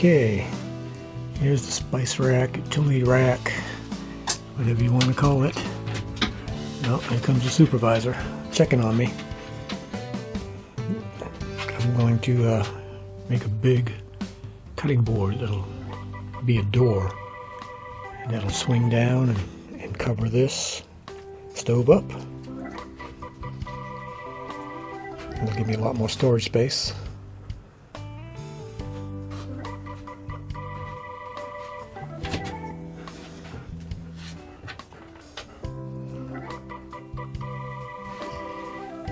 Okay, here's the spice rack, utility rack, whatever you want to call it. Oh, here comes the supervisor checking on me. I'm going to make a big cutting board that'll be a door. And that'll swing down and cover this stove up. It'll give me a lot more storage space.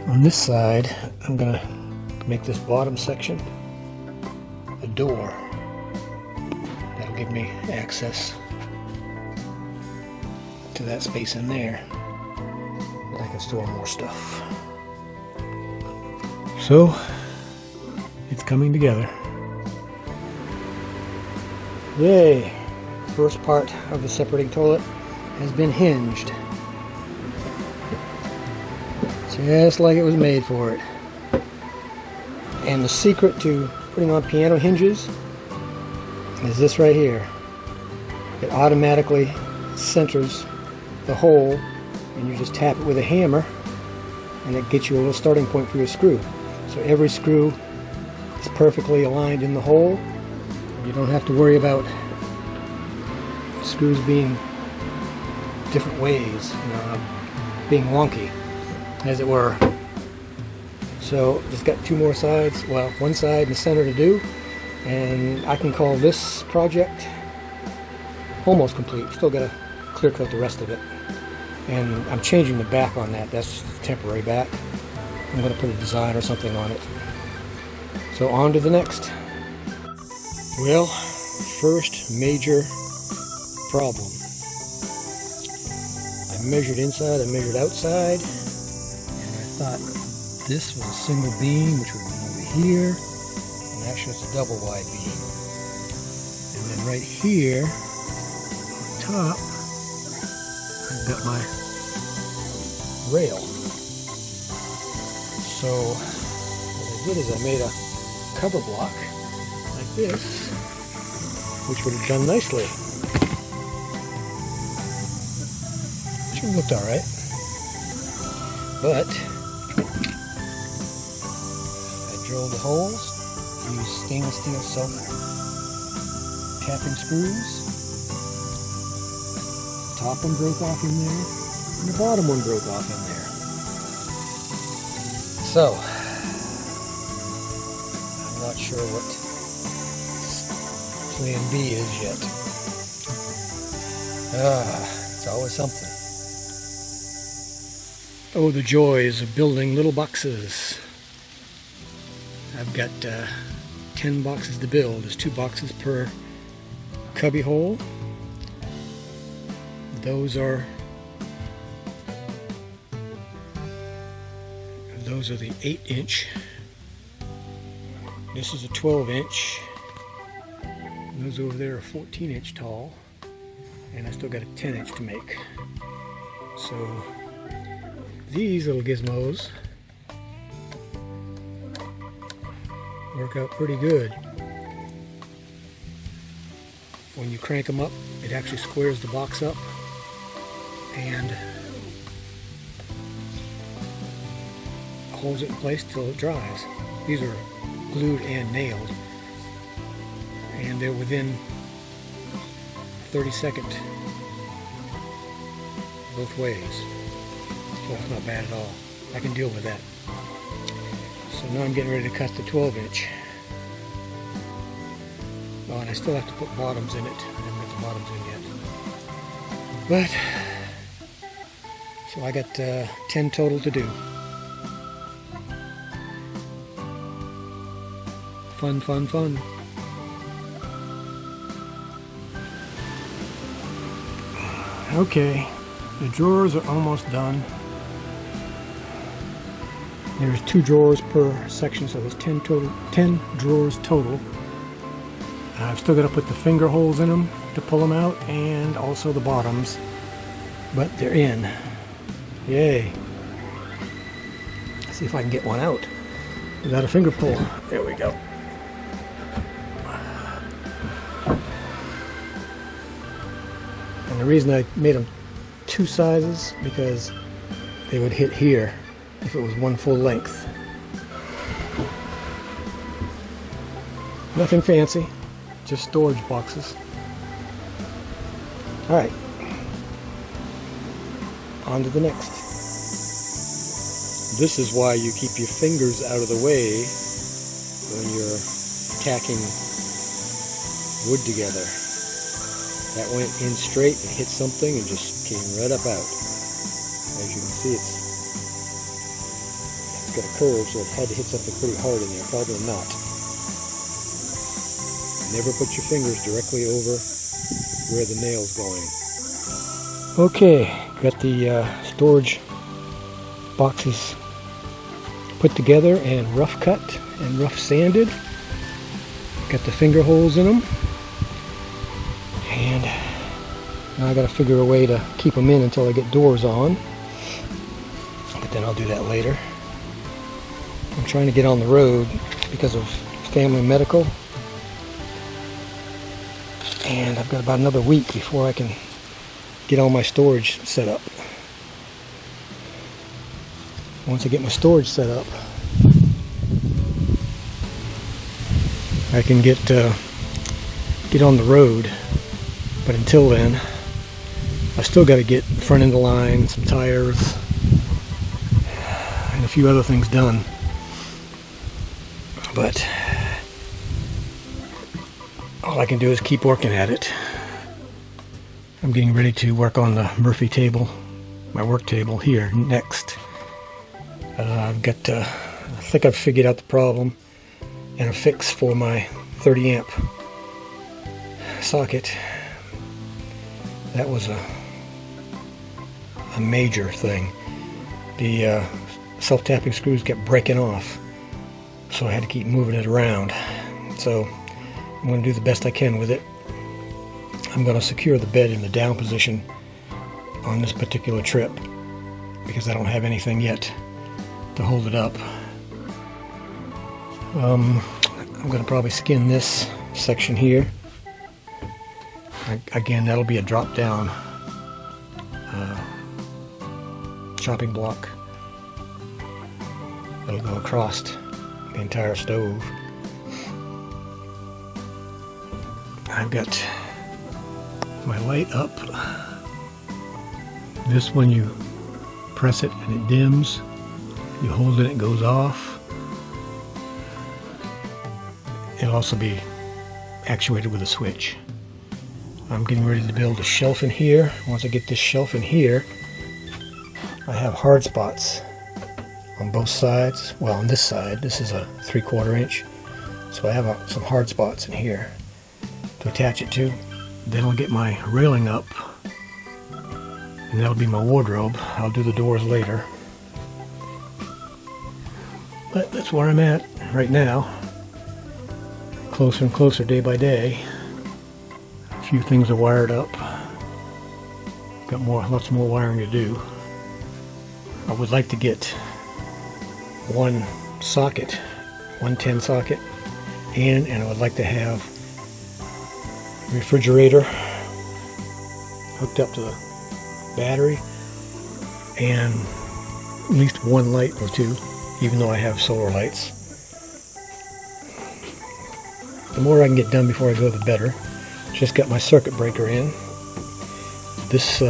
On this side, I'm going to make this bottom section a door. That'll give me access to that space in there. I can store more stuff. So, it's coming together. Yay! First part of the separating toilet has been hinged. Just like it was made for it. And the secret to putting on piano hinges is this right here. It automatically centers the hole, and you just tap it with a hammer and it gets you a little starting point for your screw. So every screw is perfectly aligned in the hole. You don't have to worry about screws being different ways, being wonky, as it were. So just got two more sides, well, one side in the center to do, and I can call this project almost complete. Still got to clear cut the rest of it, and I'm changing the back on that. That's just a temporary back. I'm going to put a design or something on it. So on to the next. Well, first major problem. I measured inside, I measured outside, and I thought this was a single beam, which would be over here, and actually it's a double wide beam. And then right here, on top, I've got my rail. So what I did is I made a cover block like this, which would have done nicely. Should have looked alright. But I drilled the holes, used stainless steel self-tapping screws. The top one broke off in there, and the bottom one broke off in there. So, I'm not sure what plan B is yet. It's always something. Oh, the joys of building little boxes. I've got 10 boxes to build. There's 2 boxes per cubby hole. Those are the 8-inch. This is a 12-inch. Those over there are 14-inch tall, and I still got a 10-inch to make. So these little gizmos work out pretty good. When you crank them up, it actually squares the box up and holds it in place till it dries. These are glued and nailed, and they're within 30-second both ways. So that's not bad at all. I can deal with that. So now I'm getting ready to cut the 12-inch. Oh, and I still have to put bottoms in it. I haven't got the bottoms in yet. But, so I got 10 total to do. Fun, fun, fun. Okay, the drawers are almost done. There's 2 drawers per section, so there's 10 drawers total. I've still got to put the finger holes in them to pull them out, and also the bottoms, but they're in. Yay. Let's see if I can get one out without a finger pull. There we go. And the reason I made them two sizes, because they would hit here if it was one full length. Nothing fancy, just storage boxes. Alright, on to the next. This is why you keep your fingers out of the way when you're tacking wood together. That went in straight and hit something and just came right up out. As you can see, it's got a curve, so it had to hit something pretty hard in there, probably a knot. Never put your fingers directly over where the nail's going. Okay, got the storage boxes put together and rough cut and rough sanded. Got the finger holes in them. And now I got to figure a way to keep them in until I get doors on. But then I'll do that later. I'm trying to get on the road because of family medical. And I've got about another week before I can get all my storage set up. Once I get my storage set up, I can get on the road. But until then, I still got to get front end of line, some tires, and a few other things done. But all I can do is keep working at it. I'm getting ready to work on the Murphy table, my work table here next. I've got, I think I've figured out the problem and a fix for my 30 amp socket. That was a major thing. The self-tapping screws kept breaking off, so I had to keep moving it around. So I'm going to do the best I can with it. I'm going to secure the bed in the down position on this particular trip because I don't have anything yet to hold it up. I'm going to probably skin this section here. Again, that'll be a drop down chopping block that'll go across the entire stove. I've got my light up. This one, you press it and it dims. You hold it, it goes off. It'll also be actuated with a switch. I'm getting ready to build a shelf in here. Once I get this shelf in here, I have hard spots on both sides. Well, on this side, this is a 3/4 inch. So I have some hard spots in here to attach it to. Then I'll get my railing up, and that'll be my wardrobe. I'll do the doors later. But that's where I'm at right now. Closer and closer day by day. A few things are wired up. Got lots more wiring to do. I would like to get one socket, 110 socket in, and I would like to have a refrigerator hooked up to the battery and at least one light or two, even though I have solar lights. The more I can get done before I go, the better. Just got my circuit breaker in. This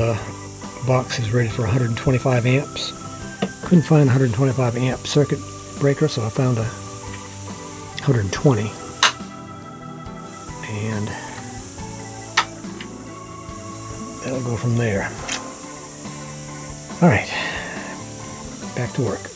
box is rated for 125 amps. Couldn't find a 125 amp circuit breaker, so I found a 120. And that'll go from there. Alright, back to work.